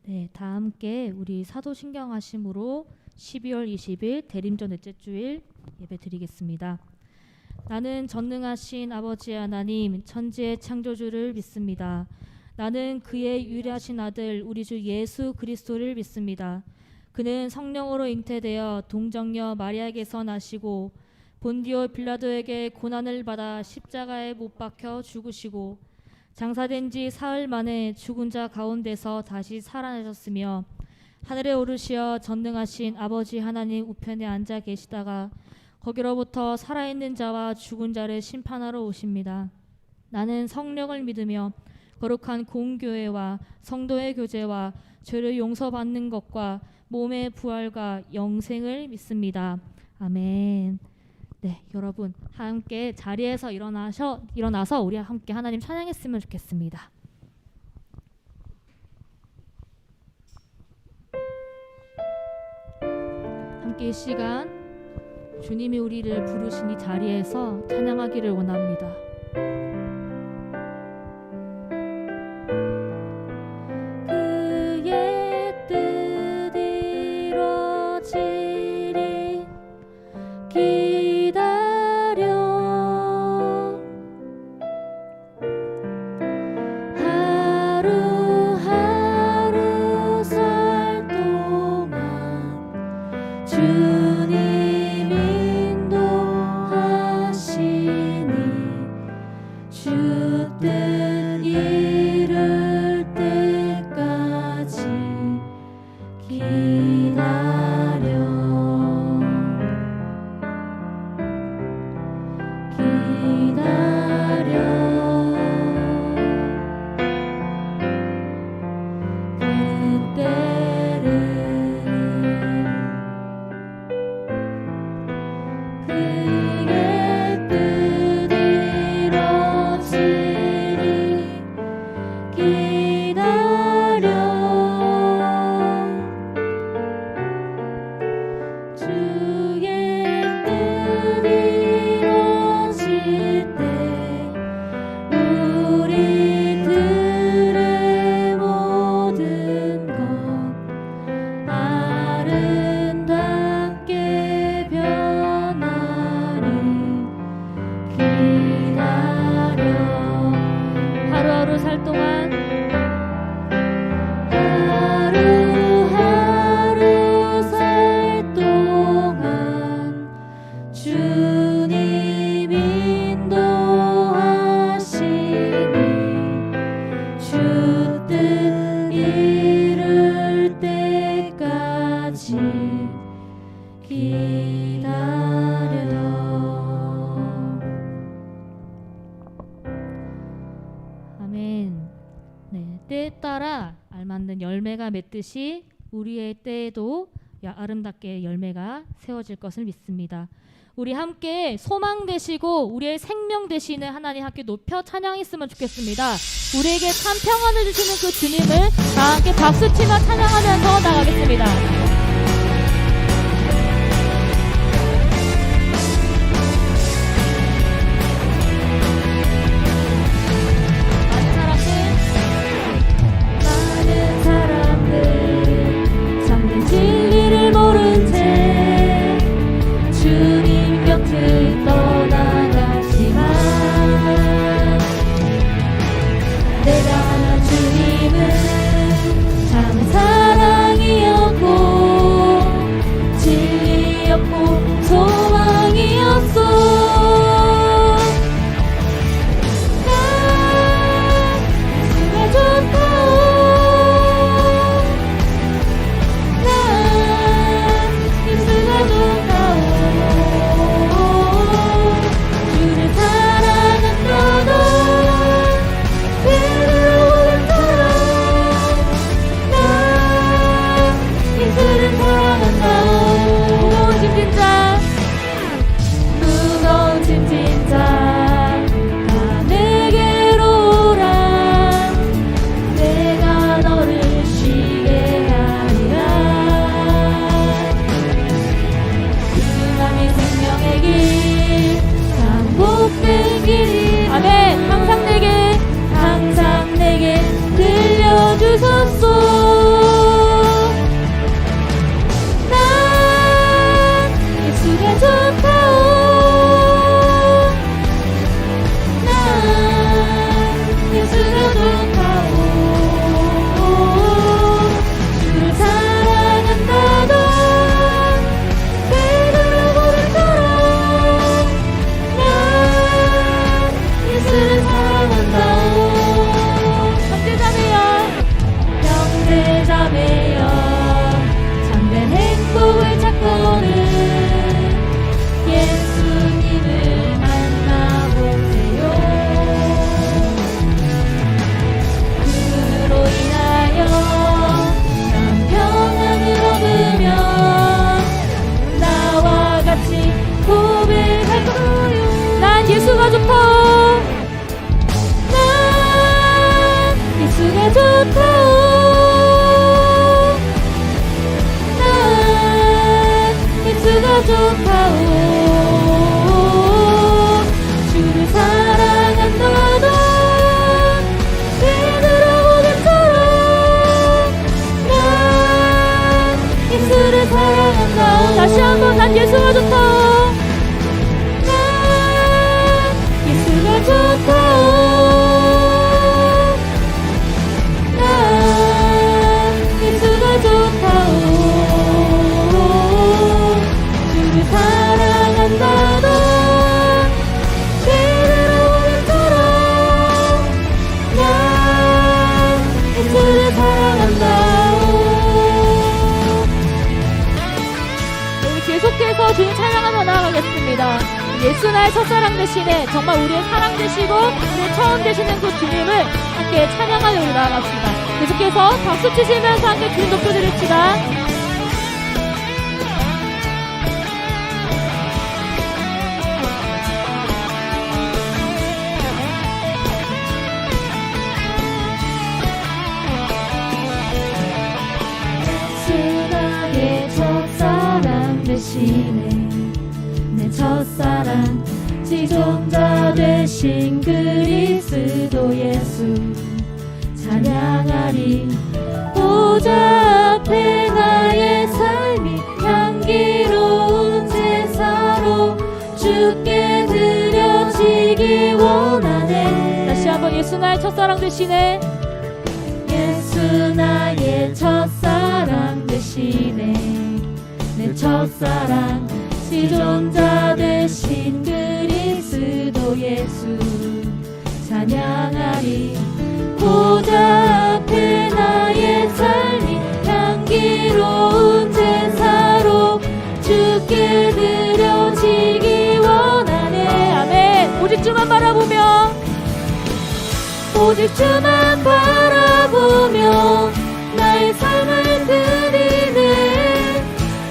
네, 다 함께 우리 사도신경하심으로 12월 20일 대림절 넷째 주일 예배 드리겠습니다. 나는 전능하신 아버지 하나님 천지의 창조주를 믿습니다. 나는 그의 유일하신 아들 우리 주 예수 그리스도를 믿습니다. 그는 성령으로 잉태되어 동정녀 마리아에게서 나시고 본디오 빌라도에게 고난을 받아 십자가에 못 박혀 죽으시고 장사된 지 사흘 만에 죽은 자 가운데서 다시 살아나셨으며 하늘에 오르시어 전능하신 아버지 하나님 우편에 앉아 계시다가 거기로부터 살아있는 자와 죽은 자를 심판하러 오십니다. 나는 성령을 믿으며 거룩한 공교회와 성도의 교제와 죄를 용서받는 것과 몸의 부활과 영생을 믿습니다. 아멘. 네, 여러분 함께 자리에서 일어나서 우리 함께 하나님 찬양했으면 좋겠습니다. 함께 이 시간 주님이 우리를 부르신 이 자리에서 찬양하기를 원합니다. 그의 뜻 이루어지리 기다려 하루하루 살 동안 주님 인도하시니 주 뜻 이룰 때까지 기다려 그의 뜻 이루어지리 기다려 주의 뜻 이루어질 때 우리들의 모든 것 아름답게 변하리 기다려 하루하루 살 동안 하루하루 살 동안 주님 인도하시니 주 뜻 이룰 때까지 기다려. 아멘. 네, 때에 따라 알맞는 열매가 맺듯이 우리의 때에도 아름답게 열매가 세워질 것을 믿습니다. 우리 함께 소망 되시고 우리의 생명 되시는 하나님 함께 높여 찬양했으면 좋겠습니다. 우리에게 참 평안을 주시는 그 주님을 다 함께 박수치며 찬양하면서 나가겠습니다. 많은 사람들 참된 진리를 모른 채 주님 곁을 떠나갔지만 내가 만난 주님은 참 사랑이었고 예수 나의 첫사랑 되시네, 정말 우리의 사랑 되시고 우리의 처음 되시는 그 주님을 함께 찬양하여 나아갑시다. 계속해서 박수 치시면서 함께 주님 높여드립시다. 내 첫사랑 지존자 되신 그리스도 예수 찬양하리. 보좌 앞에 나의 삶이 향기로운 제사로 주께 드려지기 원하네. 다시 한번 예수 나의 첫사랑 되시네. 예수 나의 첫사랑 되시네. 내 첫사랑 지존자 되신 그리스도 예수 찬양하리. 보좌 앞에 나의 삶이 향기로운 제사로 주께 드려지기 원하네. 아멘. 오직 주만 바라보며, 오직 주만 바라보며 나의 삶을 드리네.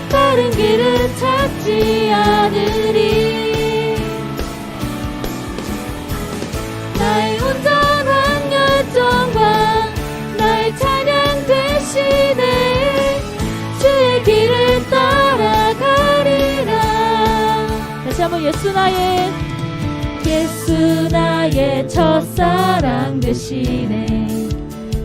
다른 길은 찾지 않으리. 나의 온전한 열정과 나의 찬양 되시네. 주의 길을 따라가리라. 다시 한번 예수 나의 첫사랑 되시네.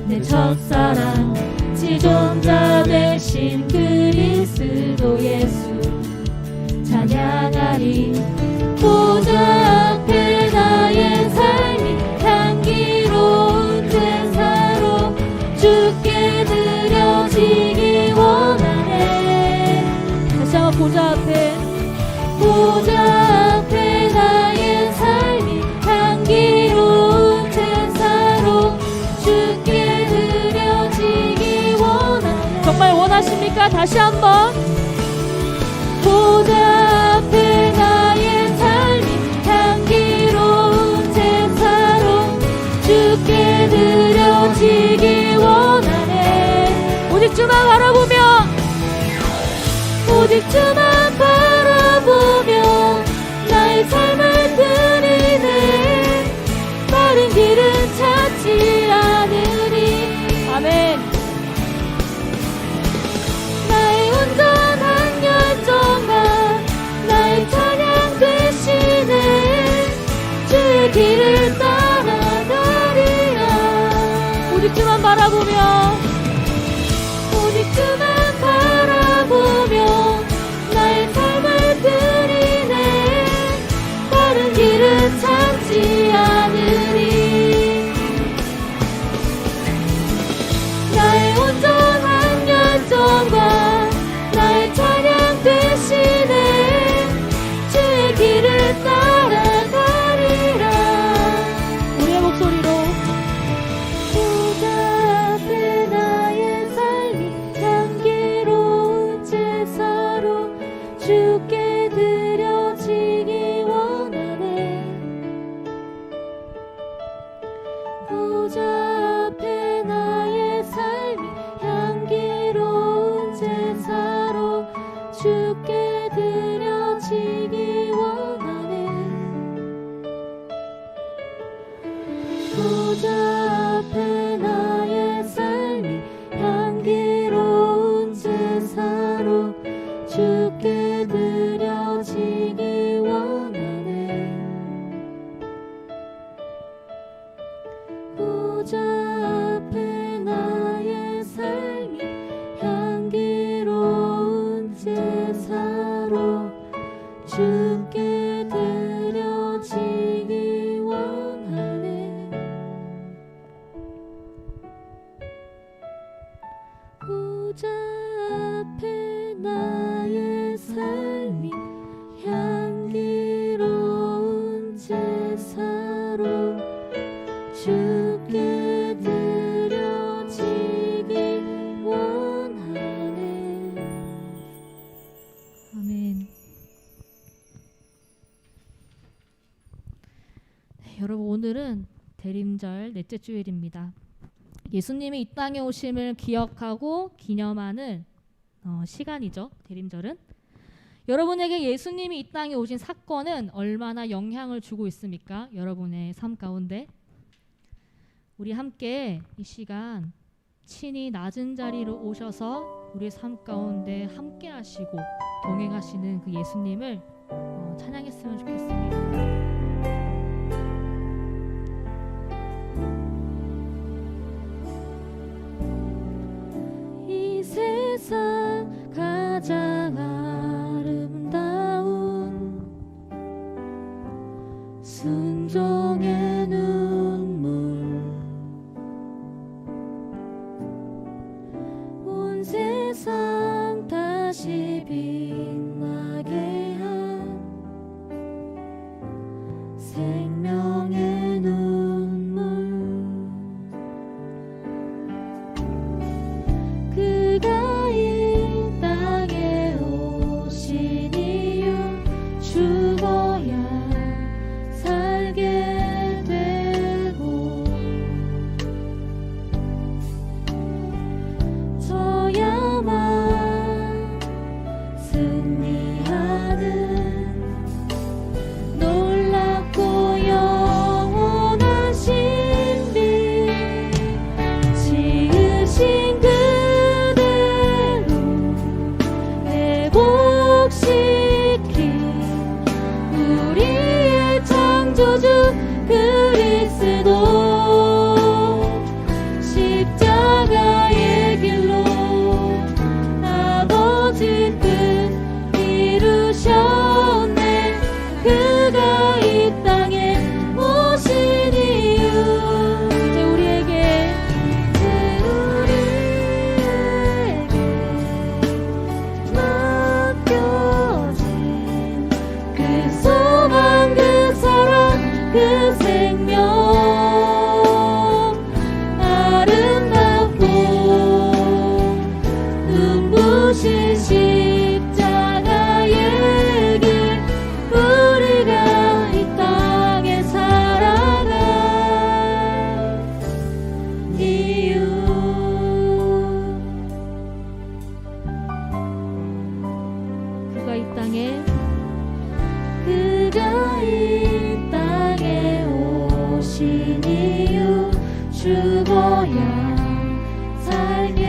내 첫사랑 지존자 되신 그리스도 예수 찬양하리. 보좌 앞에 나의 삶이 향기로운 제사로 주께 드려지기 원하네. 다시 한번 보좌 앞에 나의 삶이 향기로운 제사로 주께 드려지기 원하네. 정말 원하십니까? 다시 한번 보좌 앞에 나의 삶이 향기로운 제사로 주께 드려지기 원하네. 오직 주만 바라보며, 오직 주만 바라보며 나의 삶을 드리네. 다른 길은 찾지 않으리. 아멘. 나의 온전한 열정과 나의 찬양 되시네. 주의 길을 따라가리라. 오직 주만 바라보며, 오직 주만 바라보며 나의 삶을 드리네. 다른 길은 찾지 않으리. 나의 온전한 열정과 나의 찬양 되시네. 주의 길을 따라가리라. 우리의 목소리로 보좌 앞에 나의 삶이 향기로운 제사로 주께 드려지기 원하네. 보좌 앞에 나의 삶이 향기로운 제사로 주께 드려지기 원하네. 보좌 앞에 나의 삶이 향기로운 제사로 주께 드려지기 원하네. 보좌 앞에 나의 삶이 향기로운 제사로 주께 드려지기 원하네. 보좌 앞에 나의 삶이 향기로운 제사로 주께 드려지기 원하네. 아멘. 오늘은 대림절 넷째 주일입니다. 예수님이 이 땅에 오심을 기억하고 기념하는 시간이죠. 대림절은. 여러분에게 예수님이 이 땅에 오신 사건은 얼마나 영향을 주고 있습니까? 여러분의 삶 가운데. 우리 함께 이 시간 친히 낮은 자리로 오셔서 우리의 삶 가운데 함께 하시고 동행하시는 그 예수님을 찬양했으면 좋겠습니다. 이 세상 가장 아름다운 순종의 눈물 온 세상 다시 빛나게 한 생명의 눈물 그가 이 땅에 오신 이유 죽어야 살게 되고 저야만 승리하는 놀랍고 영원한 신비 지으신 그대로 회복시킨 우리의 창조주 그리스도 십자가의 길로 아버지 뜻 이루셨네 그가 이 땅에 오신 이유 이제 우리에게 맡겨진 그 소망 그 사랑 그 생명 아름답고 눈부신 십자가의 길 우리가 이 땅에 살아갈 이유 그가 이 땅에 그가 이 땅에 오신 이유 죽어야 살게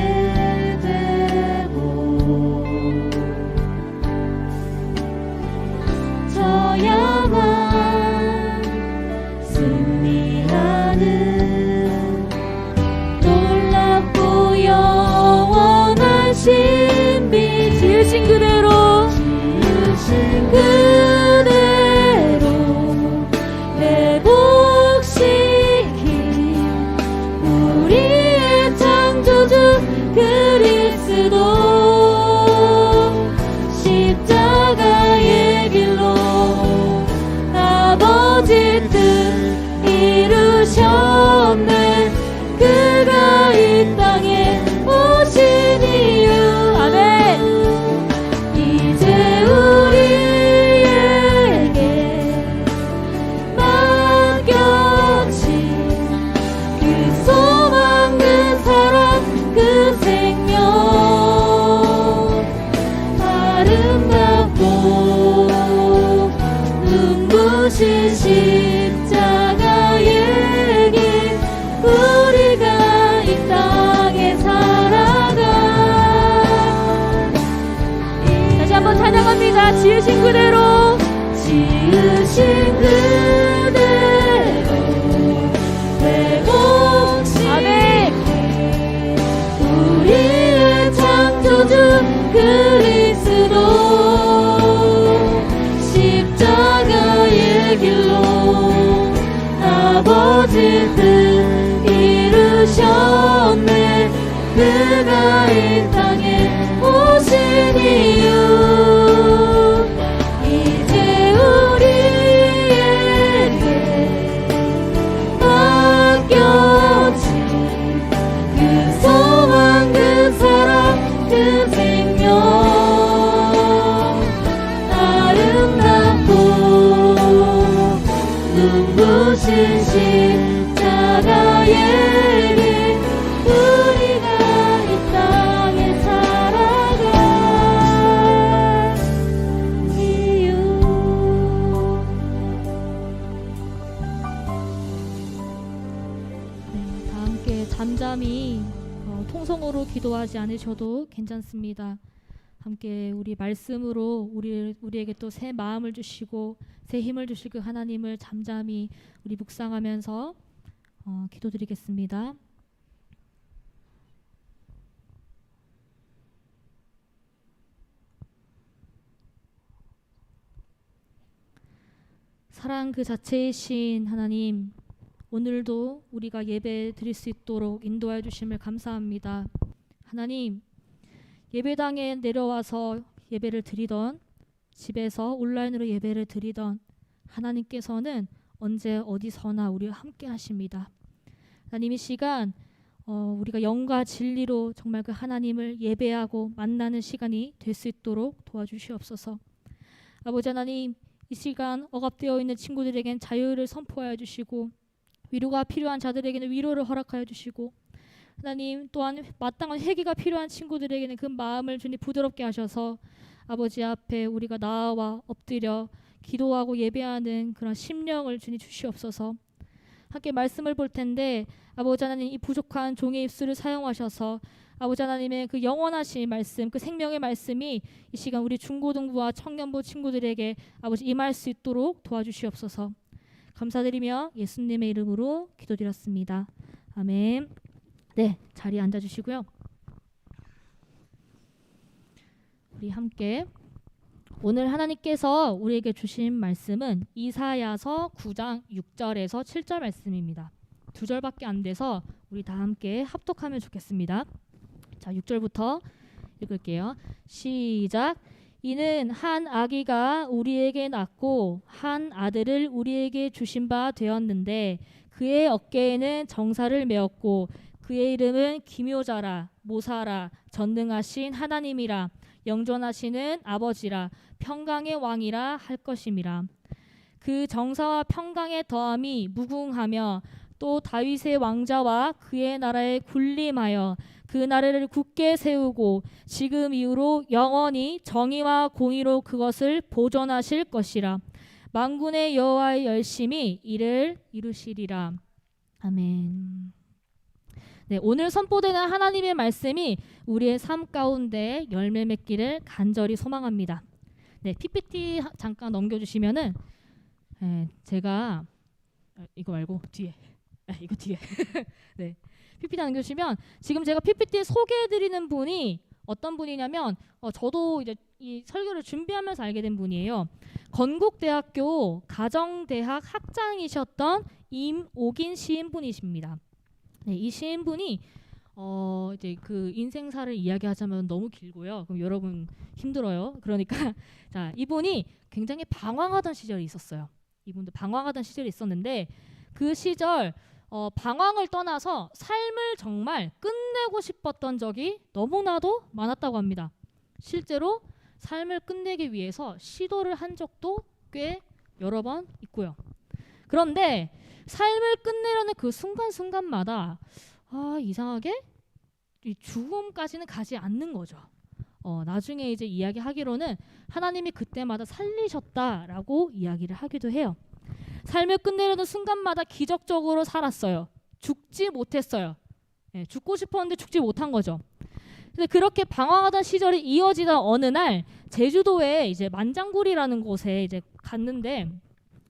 되고 저야만 승리하는 놀랍고 영원한 신비 지으신 그대로 회복시킨 우리의 창조주 그리스도 십자가의 길로 아버지 뜻 이루셨네 그가 이 땅에 오신 이유 아멘 이제 우리에게 맡겨진 그 소망 그 사랑 그 생명 아름답고 눈부신 십자가의 길 우리가 이 땅에 살아가 다시 한번 찬양합니다. 지으신 그대로 지으신 그대로 회복시킨 우리의 창조주 그리스도 십자가의 길로 아버지 뜻 이루셨네 그가 이 땅에 오신 이유 이제 우리에게 맡겨진 그 소망 그 사랑 그 생명 아름답고 눈부신 하나님 통성으로 기도하지 않으셔도 괜찮습니다. 함께 우리 말씀으로 우리에게 또 새 마음을 주시고 새 힘을 주실 그 하나님을 잠잠히 우리 묵상하면서 기도드리겠습니다. 사랑 그 자체이신 하나님, 오늘도 우리가 예배 드릴 수 있도록 인도하여 주심을 감사합니다. 하나님, 예배당에 내려와서 예배를 드리던, 집에서 온라인으로 예배를 드리던 하나님께서는 언제 어디서나 우리와 함께 하십니다. 하나님, 이 시간 우리가 영과 진리로 정말 그 하나님을 예배하고 만나는 시간이 될 수 있도록 도와주시옵소서. 아버지 하나님, 이 시간 억압되어 있는 친구들에겐 자유를 선포하여 주시고 위로가 필요한 자들에게는 위로를 허락하여 주시고, 하나님 또한 마땅한 회개가 필요한 친구들에게는 그 마음을 주님 부드럽게 하셔서 아버지 앞에 우리가 나아와 엎드려 기도하고 예배하는 그런 심령을 주님 주시옵소서. 함께 말씀을 볼 텐데 아버지 하나님, 이 부족한 종의 입술을 사용하셔서 아버지 하나님의 그 영원하신 말씀, 그 생명의 말씀이 이 시간 우리 중고등부와 청년부 친구들에게 아버지 임할 수 있도록 도와주시옵소서. 감사드리며 예수님의 이름으로 기도드렸습니다. 아멘. 네, 자리에 앉아주시고요. 우리 함께 오늘 하나님께서 우리에게 주신 말씀은 이사야서 9장 6절에서 7절 말씀입니다. 2절밖에 안 돼서 우리 다 함께 합독하면 좋겠습니다. 자, 6절부터 읽을게요. 시작. 이는 한 아기가 우리에게 낳고 한 아들을 우리에게 주신 바 되었는데 그의 어깨에는 정사를 메었고 그의 이름은 기묘자라 모사라 전능하신 하나님이라 영존하시는 아버지라 평강의 왕이라 할 것임이라. 그 정사와 평강의 더함이 무궁하며 또 다윗의 왕자와 그의 나라에 군림하여 그 나라를 굳게 세우고 지금 이후로 영원히 정의와 공의로 그것을 보존하실 것이라. 만군의 여호와의 열심히 이를 이루시리라. 아멘. 네, 오늘 선포되는 하나님의 말씀이 우리의 삶 가운데 열매 맺기를 간절히 소망합니다. 네, PPT 잠깐 넘겨주시면은 제가 이거 말고 뒤에 이거 뒤에 네, PPT 남겨주시면 지금 제가 PPT 소개해드리는 분이 어떤 분이냐면 저도 이제 이 설교를 준비하면서 알게 된 분이에요. 건국대학교 가정대학 학장이셨던 임옥인 시인분이십니다. 네, 이 시인분이 이제 그 인생사를 이야기하자면 너무 길고요. 그럼 여러분 힘들어요. 그러니까 자, 이분이 굉장히 방황하던 시절이 있었어요. 이분도 방황하던 시절이 있었는데 그 시절 방황을 떠나서 삶을 정말 끝내고 싶었던 적이 너무나도 많았다고 합니다. 실제로 삶을 끝내기 위해서 시도를 한 적도 꽤 여러 번 있고요. 그런데 삶을 끝내려는 그 순간순간마다 이상하게 이 죽음까지는 가지 않는 거죠. 나중에 이제 이야기하기로는 하나님이 그때마다 살리셨다라고 이야기를 하기도 해요. 삶을 끝내려는 순간마다 기적적으로 살았어요. 죽지 못했어요. 죽고 싶었는데 죽지 못한 거죠. 근데 그렇게 방황하던 시절이 이어지던 어느 날 제주도에 이제 만장굴이라는 곳에 이제 갔는데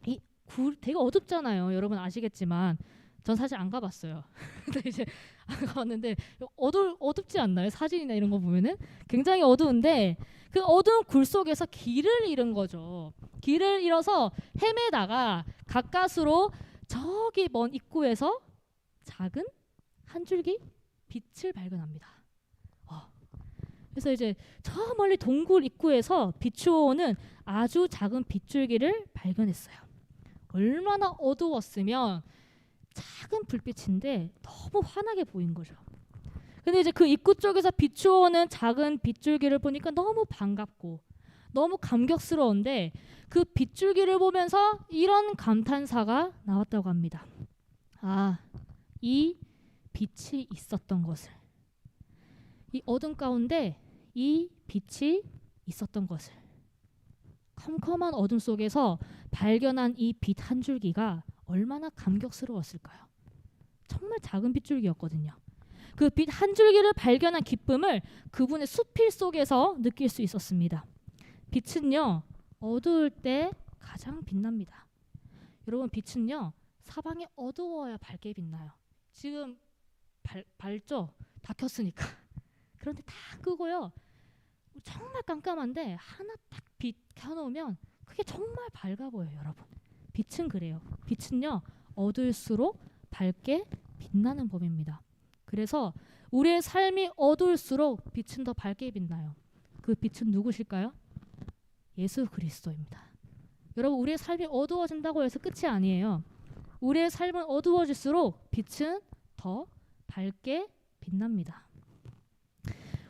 이 굴 되게 어둡잖아요. 여러분 아시겠지만 전 사실 안 가봤어요. 근데 이제 안 가봤는데 어둡지 않나요? 사진이나 이런 거 보면은 굉장히 어두운데 그 어두운 굴 속에서 길을 잃은 거죠. 길을 잃어서 헤매다가 가까스로 저기 먼 입구에서 작은 한 줄기 빛을 발견합니다. 그래서 이제 저 멀리 동굴 입구에서 비추어오는 아주 작은 빗줄기를 발견했어요. 얼마나 어두웠으면 작은 불빛인데 너무 환하게 보인 거죠. 근데 이제 그 입구 쪽에서 비추어오는 작은 빗줄기를 보니까 너무 반갑고 너무 감격스러운데 그 빗줄기를 보면서 이런 감탄사가 나왔다고 합니다. 이 빛이 있었던 것을, 이 어둠 가운데 이 빛이 있었던 것을, 컴컴한 어둠 속에서 발견한 이 빛 한 줄기가 얼마나 감격스러웠을까요? 정말 작은 빗줄기였거든요. 그 빛 한 줄기를 발견한 기쁨을 그분의 수필 속에서 느낄 수 있었습니다. 빛은요, 어두울 때 가장 빛납니다. 여러분, 빛은요, 사방이 어두워야 밝게 빛나요. 지금 밝죠? 다 켰으니까. 그런데 다 끄고요, 정말 깜깜한데 하나 딱 빛 켜놓으면 그게 정말 밝아 보여요. 여러분, 빛은 그래요. 빛은요, 어두울수록 밝게 빛나는 법입니다. 그래서 우리의 삶이 어두울수록 빛은 더 밝게 빛나요. 그 빛은 누구실까요? 예수 그리스도입니다. 여러분, 우리의 삶이 어두워진다고 해서 끝이 아니에요. 우리의 삶은 어두워질수록 빛은 더 밝게 빛납니다.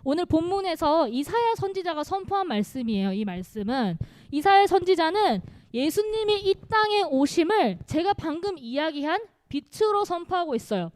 오늘 본문에서 이사야 선지자가 선포한 말씀이에요. 이 말씀은 이사야 선지자는 예수님이 이 땅에 오심을 제가 방금 이야기한 빛으로 선포하고 있어요.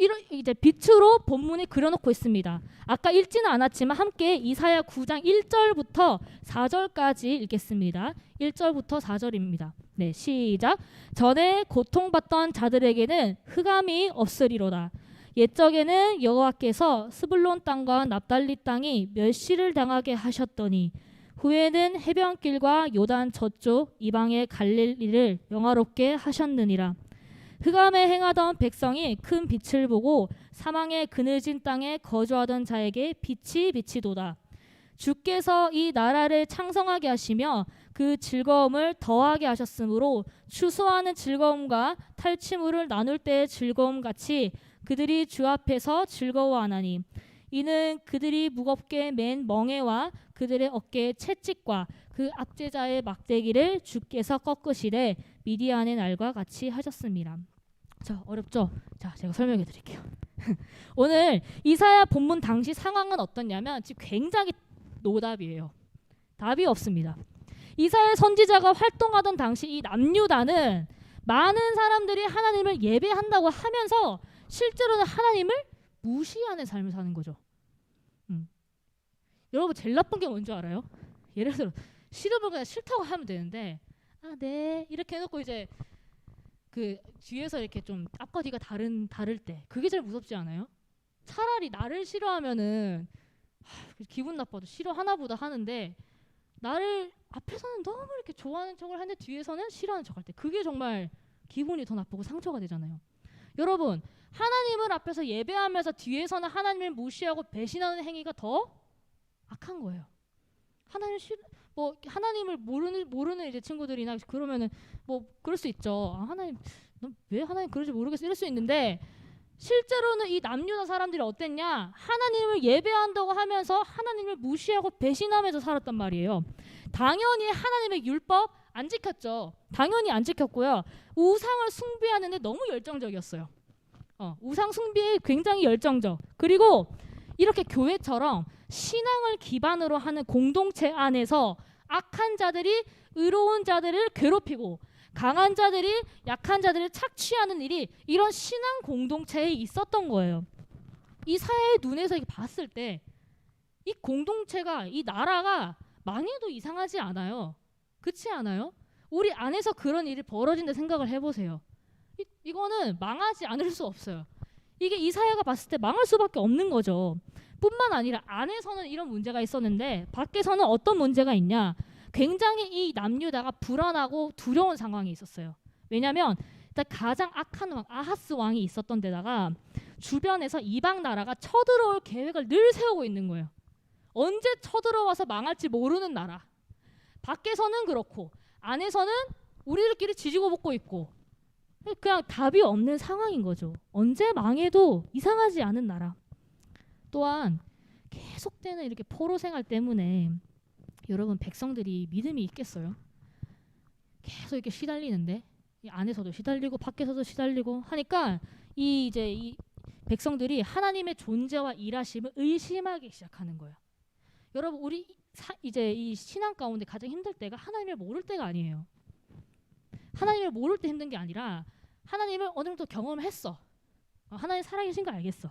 이런 이제 빛으로 본문에 그려놓고 있습니다. 아까 읽지는 않았지만 함께 이사야 9장 1절부터 4절까지 읽겠습니다. 1절부터 4절입니다. 네, 시작. 전에 고통받던 자들에게는 흑암이 없으리로다. 옛적에는 여호와께서 스불론 땅과 납달리 땅이 멸시를 당하게 하셨더니 후에는 해변길과 요단 저쪽 이방의 갈릴리를 영화롭게 하셨느니라. 흑암에 행하던 백성이 큰 빛을 보고 사망의 그늘진 땅에 거주하던 자에게 빛이 비치도다. 주께서 이 나라를 창성하게 하시며 그 즐거움을 더하게 하셨으므로 추수하는 즐거움과 탈취물을 나눌 때의 즐거움 같이 그들이 주 앞에서 즐거워하나니 이는 그들이 무겁게 맨 멍에와 그들의 어깨의 채찍과 그 압제자의 막대기를 주께서 꺾으시되 미디안의 날과 같이 하셨습니다. 자, 어렵죠? 자, 제가 설명해 드릴게요. 오늘 이사야 본문 당시 상황은 어떻냐면 지금 굉장히 노답이에요. 답이 없습니다. 이사야 선지자가 활동하던 당시 이 남유다는 많은 사람들이 하나님을 예배한다고 하면서 실제로는 하나님을 무시하는 삶을 사는 거죠. 여러분, 제일 나쁜 게 뭔지 알아요? 예를 들어 싫으면 그냥 싫다고 하면 되는데 네 이렇게 해놓고 이제 그 뒤에서 이렇게 좀 앞과 뒤가 다를 때 그게 제일 무섭지 않아요? 차라리 나를 싫어하면은 기분 나빠도 싫어하나 보다 하는데 나를 앞에서는 너무 이렇게 좋아하는 척을 하는데 뒤에서는 싫어하는 척할 때 그게 정말 기분이 더 나쁘고 상처가 되잖아요. 여러분, 하나님을 앞에서 예배하면서 뒤에서는 하나님을 무시하고 배신하는 행위가 더 악한 거예요. 하나님을 모르는 이제 친구들이나 그러면은 뭐 그럴 수 있죠. 하나님, 왜 하나님 그런지 모르겠어 이럴 수 있는데 실제로는 이 남유다 사람들이 어땠냐? 하나님을 예배한다고 하면서 하나님을 무시하고 배신하면서 살았단 말이에요. 당연히 하나님의 율법 안 지켰죠. 당연히 안 지켰고요. 우상을 숭배하는데 너무 열정적이었어요. 우상 숭배에 굉장히 열정적. 그리고 이렇게 교회처럼 신앙을 기반으로 하는 공동체 안에서 악한 자들이 의로운 자들을 괴롭히고 강한 자들이 약한 자들을 착취하는 일이 이런 신앙 공동체에 있었던 거예요. 이 사회의 눈에서 봤을 때 이 공동체가, 이 나라가 망해도 이상하지 않아요. 그렇지 않아요? 우리 안에서 그런 일이 벌어진다 생각을 해보세요. 이거는 망하지 않을 수 없어요. 이게 이 사회가 봤을 때 망할 수밖에 없는 거죠. 뿐만 아니라 안에서는 이런 문제가 있었는데 밖에서는 어떤 문제가 있냐? 굉장히 이 남유다가 불안하고 두려운 상황이 있었어요. 왜냐하면 일단 가장 악한 왕 아하스 왕이 있었던 데다가 주변에서 이방 나라가 쳐들어올 계획을 늘 세우고 있는 거예요. 언제 쳐들어와서 망할지 모르는 나라. 밖에서는 그렇고 안에서는 우리들끼리 지지고 볶고 있고 그냥 답이 없는 상황인 거죠. 언제 망해도 이상하지 않은 나라. 또한 계속되는 이렇게 포로 생활 때문에 여러분, 백성들이 믿음이 있겠어요? 계속 이렇게 시달리는데 이 안에서도 시달리고 밖에서도 시달리고 하니까 이 백성들이 하나님의 존재와 일하심을 의심하기 시작하는 거예요. 여러분, 우리 이제 이 신앙 가운데 가장 힘들 때가 하나님을 모를 때가 아니에요. 하나님을 모를 때 힘든 게 아니라 하나님을 어느 정도 경험을 했어. 하나님 살아계신 거 알겠어.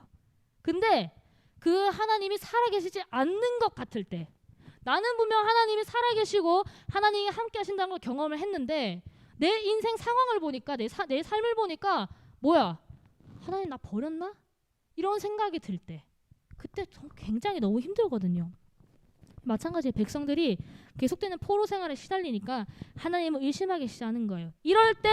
근데 그 하나님이 살아계시지 않는 것 같을 때, 나는 분명 하나님이 살아계시고 하나님이 함께 하신다는 걸 경험을 했는데 내 인생 상황을 보니까 내 삶을 보니까 뭐야? 하나님 나 버렸나? 이런 생각이 들 때 그때 굉장히 너무 힘들거든요. 마찬가지 백성들이 계속되는 포로 생활에 시달리니까 하나님을 의심하기 시작하는 거예요. 이럴 때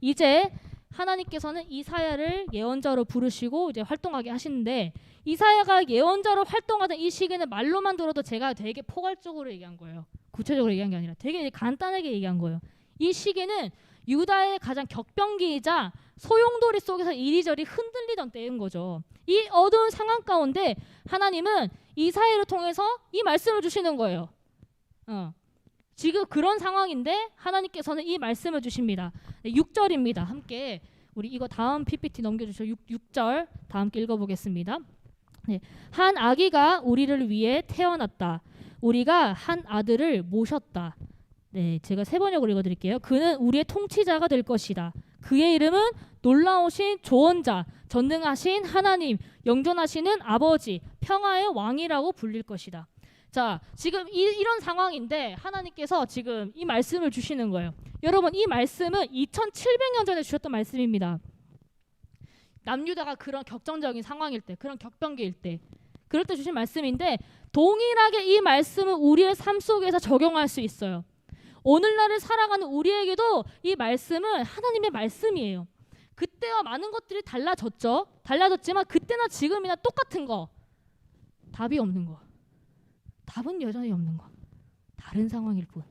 이제 하나님께서는 이사야를 예언자로 부르시고 이제 활동하게 하시는데, 이사야가 예언자로 활동하던 이 시기는 말로만 들어도 제가 되게 포괄적으로 얘기한 거예요. 구체적으로 얘기한 게 아니라 되게 간단하게 얘기한 거예요. 이 시기는 유다의 가장 격변기이자 소용돌이 속에서 이리저리 흔들리던 때인 거죠. 이 어두운 상황 가운데 하나님은 이사야를 통해서 이 말씀을 주시는 거예요. 지금 그런 상황인데 하나님께서는 이 말씀을 주십니다. 6절입니다. 함께 우리 이거 다음 PPT 넘겨주셔서 6절 다 함께 읽어보겠습니다. 네. 한 아기가 우리를 위해 태어났다. 우리가 한 아들을 모셨다. 네, 제가 세 번역으로 읽어드릴게요. 그는 우리의 통치자가 될 것이다. 그의 이름은 놀라우신 조언자, 전능하신 하나님, 영존하시는 아버지, 평화의 왕이라고 불릴 것이다. 자, 지금 이런 상황인데 하나님께서 지금 이 말씀을 주시는 거예요. 여러분, 이 말씀은 2700년 전에 주셨던 말씀입니다. 남유다가 그런 격정적인 상황일 때, 그런 격변기일 때, 그럴 때 주신 말씀인데 동일하게 이 말씀은 우리의 삶 속에서 적용할 수 있어요. 오늘날을 살아가는 우리에게도 이 말씀은 하나님의 말씀이에요. 그때와 많은 것들이 달라졌죠. 달라졌지만 그때나 지금이나 똑같은 거, 답이 없는 거, 답은 여전히 없는 거, 다른 상황일 뿐.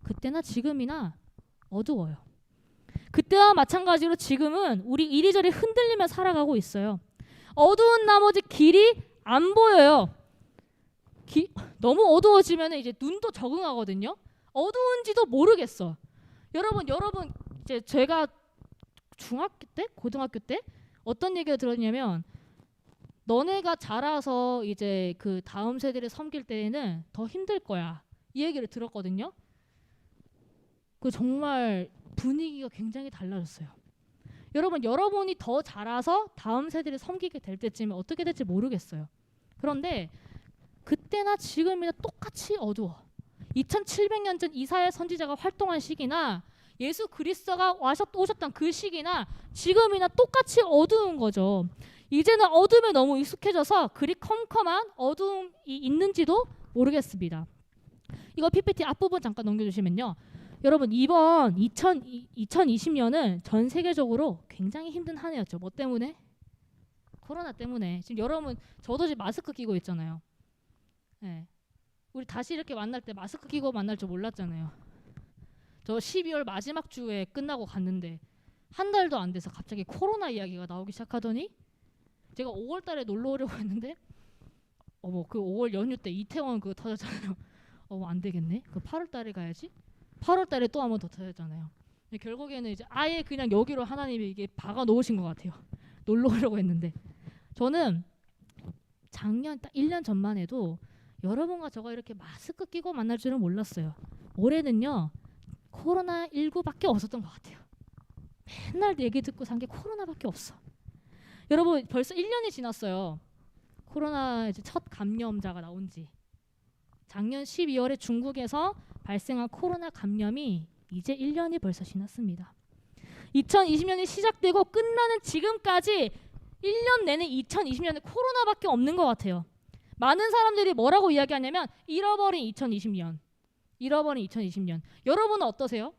그때나 지금이나 어두워요. 그때와 마찬가지로 지금은 우리 이리저리 흔들리며 살아가고 있어요. 어두운 나머지 길이 안 보여요. 너무 어두워지면 이제 눈도 적응하거든요. 어두운지도 모르겠어. 여러분 이제 제가 중학교 때, 고등학교 때 어떤 얘기를 들었냐면, 너네가 자라서 이제 그 다음 세대를 섬길 때에는 더 힘들 거야, 이 얘기를 들었거든요. 그 정말 분위기가 굉장히 달라졌어요. 여러분이 더 자라서 다음 세대를 섬기게 될 때쯤에 어떻게 될지 모르겠어요. 그런데 그때나 지금이나 똑같이 어두워. 2700년 전 이사야 선지자가 활동한 시기나 예수 그리스도가 오셨던 그 시기나 지금이나 똑같이 어두운 거죠. 이제는 어둠에 너무 익숙해져서 그리 컴컴한 어두움이 있는지도 모르겠습니다. 이거 PPT 앞부분 잠깐 넘겨주시면요. 여러분, 이번 2020년은 전 세계적으로 굉장히 힘든 한 해였죠. 뭐 때문에? 코로나 때문에. 지금 여러분, 저도 지금 마스크 끼고 있잖아요. 네. 우리 다시 이렇게 만날 때 마스크 끼고 만날 줄 몰랐잖아요. 저 12월 마지막 주에 끝나고 갔는데 한 달도 안 돼서 갑자기 코로나 이야기가 나오기 시작하더니, 제가 5월 달에 놀러 오려고 했는데 그 5월 연휴 때 이태원 그거 터졌잖아요. 안 되겠네. 그 8월 달에 가야지. 8월 달에 또 한 번 더 터졌잖아요. 결국에는 이제 아예 그냥 여기로 하나님이 이게 박아 놓으신 것 같아요. 놀러 오려고 했는데, 저는 작년 딱 1년 전만 해도 여러분과 저가 이렇게 마스크 끼고 만날 줄은 몰랐어요. 올해는요, 코로나19밖에 없었던 것 같아요. 맨날 얘기 듣고 산 게 코로나밖에 없어. 여러분, 벌써 1년이 지났어요. 코로나 이제 첫 감염자가 나온 지. 작년 12월에 중국에서 발생한 코로나 감염이 이제 1년이 벌써 지났습니다. 2020년이 시작되고 끝나는 지금까지 1년 내내 2020년에 코로나밖에 없는 것 같아요. 많은 사람들이 뭐라고 이야기하냐면 잃어버린 2020년. 잃어버린 2020년. 여러분은 어떠세요?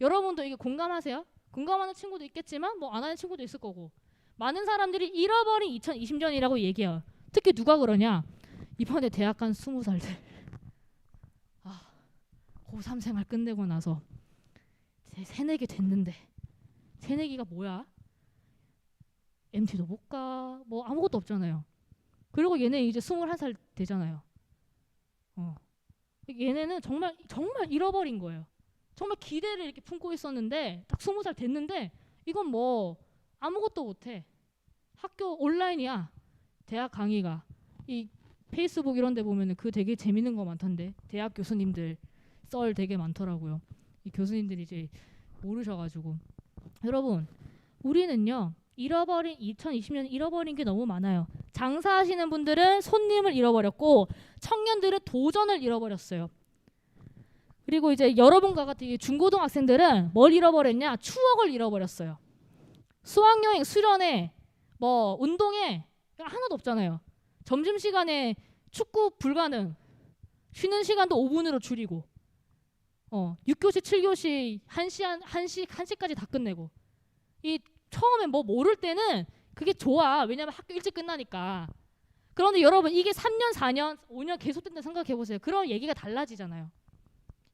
여러분도 이게 공감하세요? 공감하는 친구도 있겠지만 뭐 안 하는 친구도 있을 거고. 많은 사람들이 잃어버린 2020년이라고 얘기해요. 특히 누가 그러냐? 이번에 대학 간 20살들. 고3 생활 끝내고 나서 새내기 됐는데, 새내기가 뭐야? MT도 못 가, 뭐 아무것도 없잖아요. 그리고 얘네 이제 21살 되잖아요. 얘네는 정말 잃어버린 거예요. 정말 기대를 이렇게 품고 있었는데 딱 20살 됐는데 이건 뭐 아무것도 못해. 학교 온라인이야. 대학 강의가. 이 페이스북 이런 데 보면은 그 되게 재밌는 거 많던데. 대학 교수님들 썰 되게 많더라고요. 이 교수님들이 이제 모르셔가지고. 여러분, 우리는요, 잃어버린 2020년 잃어버린 게 너무 많아요. 장사하시는 분들은 손님을 잃어버렸고 청년들은 도전을 잃어버렸어요. 그리고 이제 여러분과 같은 중고등학생들은 뭘 잃어버렸냐? 추억을 잃어버렸어요. 수학여행 수련회 뭐 운동에 하나도 없잖아요. 점심시간에 축구 불가능. 쉬는 시간도 5분으로 줄이고 6교시 7교시 1시까지 다 끝내고 이 처음에 뭐 모를 때는 그게 좋아. 왜냐면 학교 일찍 끝나니까. 그런데 여러분 이게 3년 4년 5년 계속된다 생각해 보세요. 그럼 얘기가 달라지잖아요.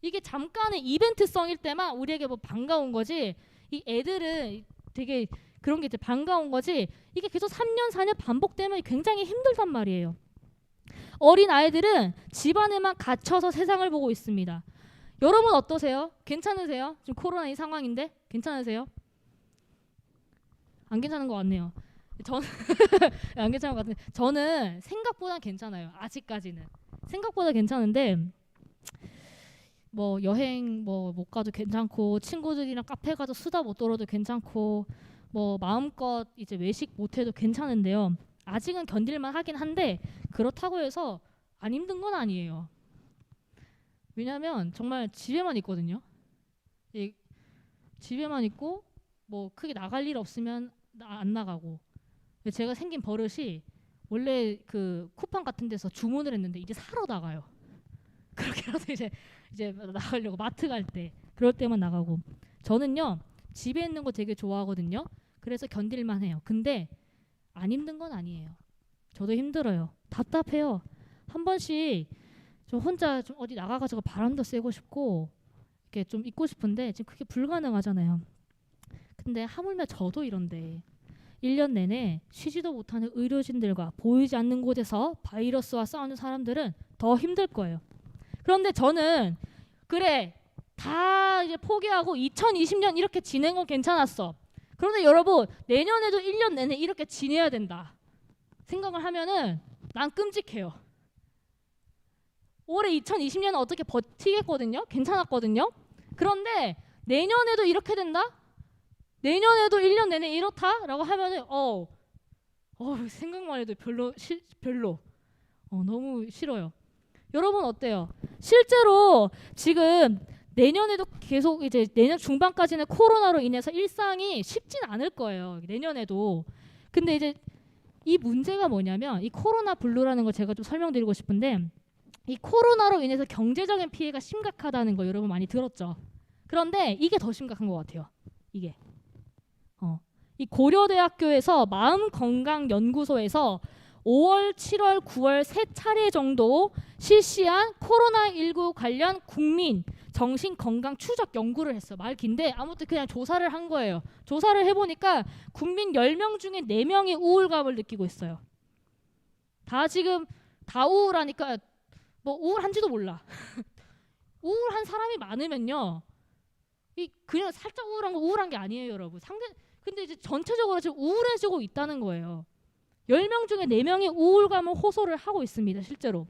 이게 잠깐의 이벤트성일 때만 우리에게 뭐 반가운 거지. 이 애들은 되게 그런 게 이제 반가운 거지. 이게 계속 3년 4년 반복되면 굉장히 힘들단 말이에요. 어린 아이들은 집안에만 갇혀서 세상을 보고 있습니다. 여러분 어떠세요? 괜찮으세요? 지금 코로나 이 상황인데 괜찮으세요? 안 괜찮은 것 같네요. 저는 안 괜찮은 것 같은데 저는 생각보다 괜찮아요. 아직까지는 생각보다 괜찮은데 뭐 여행 뭐 못 가도 괜찮고 친구들이랑 카페 가서 수다 못 떨어도 괜찮고 뭐 마음껏 이제 외식 못 해도 괜찮은데요. 아직은 견딜만 하긴 한데 그렇다고 해서 안 힘든 건 아니에요. 왜냐면 정말 집에만 있거든요. 집에만 있고 뭐 크게 나갈 일 없으면 안 나가고. 제가 생긴 버릇이 원래 그 쿠팡 같은 데서 주문을 했는데 이제 사러 나가요. 그렇게라도 이제 나가려고 마트 갈 때 그럴 때만 나가고. 저는요 집에 있는 거 되게 좋아하거든요. 그래서 견딜만 해요. 근데 안 힘든 건 아니에요. 저도 힘들어요. 답답해요. 한 번씩 좀 혼자 좀 어디 나가가지고 바람도 쐬고 싶고 이렇게 좀 있고 싶은데 지금 그게 불가능하잖아요. 근데 하물며 저도 이런데 1년 내내 쉬지도 못하는 의료진들과 보이지 않는 곳에서 바이러스와 싸우는 사람들은 더 힘들 거예요. 그런데 저는 그래 다 이제 포기하고 2020년 이렇게 지낸 건 괜찮았어. 그런데 여러분 내년에도 1년 내내 이렇게 지내야 된다 생각을 하면은 난 끔찍해요. 올해 2020년은 어떻게 버티겠거든요. 괜찮았거든요. 그런데 내년에도 이렇게 된다? 내년에도 1년 내내 이렇다? 라고 하면은 생각만 해도 별로 너무 싫어요. 여러분 어때요? 실제로 지금 내년에도 계속 이제 내년 중반까지는 코로나로 인해서 일상이 쉽진 않을 거예요. 내년에도. 근데 이제 이 문제가 뭐냐면 이 코로나 블루라는 걸 제가 좀 설명드리고 싶은데 이 코로나로 인해서 경제적인 피해가 심각하다는 거 여러분 많이 들었죠? 그런데 이게 더 심각한 것 같아요. 이게. 이 고려대학교에서 마음건강연구소에서 5월, 7월, 9월 3차례 정도 실시한 코로나19 관련 국민 정신건강 추적 연구를 했어. 말 긴데 아무튼 그냥 조사를 한 거예요. 조사를 해보니까 국민 10명 중에 4명이 우울감을 느끼고 있어요. 다 지금 다 우울하니까 뭐 우울한지도 몰라. 우울한 사람이 많으면요. 그냥 살짝 우울한 거 우울한 게 아니에요, 여러분. 근데 이제 전체적으로 지금 우울해지고 있다는 거예요. 10명 중에 4명이 우울감을 호소를 하고 있습니다. 실제로.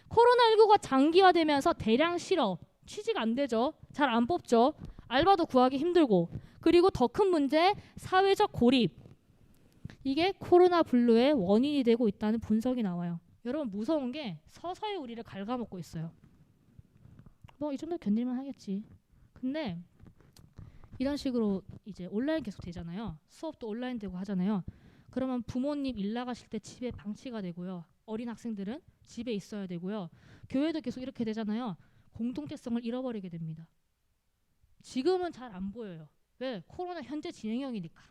코로나19가 장기화되면서 대량 실업, 취직 안 되죠. 잘 안 뽑죠. 알바도 구하기 힘들고. 그리고 더 큰 문제, 사회적 고립. 이게 코로나 블루의 원인이 되고 있다는 분석이 나와요. 여러분 무서운 게 서서히 우리를 갉아먹고 있어요. 뭐 이 정도 견딜만 하겠지. 근데 이런 식으로 이제 온라인 계속 되잖아요. 수업도 온라인 되고 하잖아요. 그러면 부모님 일 나가실 때 집에 방치가 되고요. 어린 학생들은 집에 있어야 되고요. 교회도 계속 이렇게 되잖아요. 공동체성을 잃어버리게 됩니다. 지금은 잘 안 보여요. 왜? 코로나 현재 진행형이니까.